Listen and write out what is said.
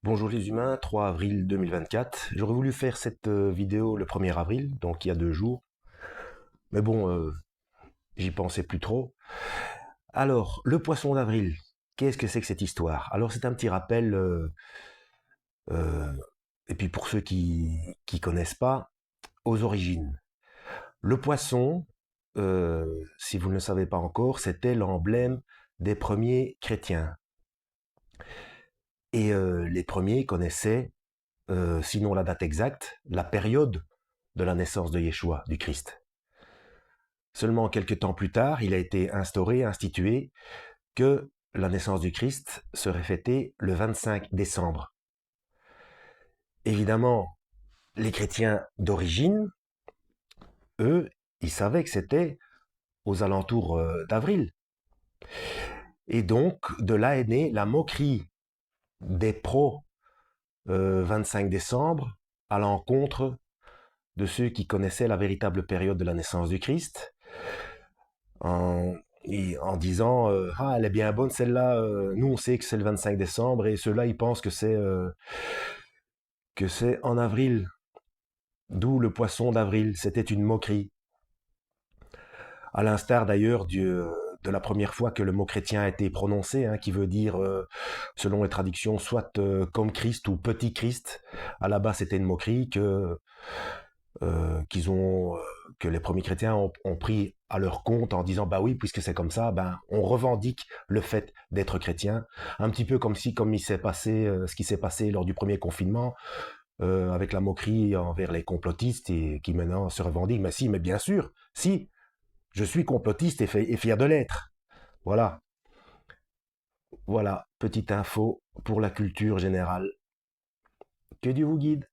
Bonjour les humains, 3 avril 2024. J'aurais voulu faire cette vidéo le 1er avril, donc il y a 2 jours. Mais bon, j'y pensais plus trop. Alors, le poisson d'avril, qu'est-ce que c'est que cette histoire? Alors c'est un petit rappel, euh, et puis pour ceux qui connaissent pas, aux origines. Le poisson, si vous ne le savez pas encore, c'était l'emblème des premiers chrétiens. Et les premiers connaissaient, sinon la date exacte, la période de la naissance de Yeshua, du Christ. Seulement quelques temps plus tard, il a été institué, que la naissance du Christ serait fêtée le 25 décembre. Évidemment, les chrétiens d'origine, eux, ils savaient que c'était aux alentours d'avril. Et donc, de là est née la moquerie des pros 25 décembre à l'encontre de ceux qui connaissaient la véritable période de la naissance du Christ, en, en disant ah, elle est bien bonne celle-là, nous on sait que c'est le 25 décembre et ceux-là ils pensent que c'est en avril, d'où le poisson d'avril. C'était une moquerie, à l'instar d'ailleurs de la première fois que le mot chrétien a été prononcé, hein, qui veut dire, selon les traductions, soit comme Christ ou petit Christ. À la base, c'était une moquerie qu'ils ont, que les premiers chrétiens ont pris à leur compte en disant bah oui, puisque c'est comme ça, ben on revendique le fait d'être chrétien, un petit peu comme il s'est passé, ce qui s'est passé lors du premier confinement, avec la moquerie envers les complotistes et qui maintenant se revendiquent. Mais si, mais bien sûr, si, je suis complotiste et fier de l'être. Voilà, voilà, petite info pour la culture générale. Que Dieu vous guide.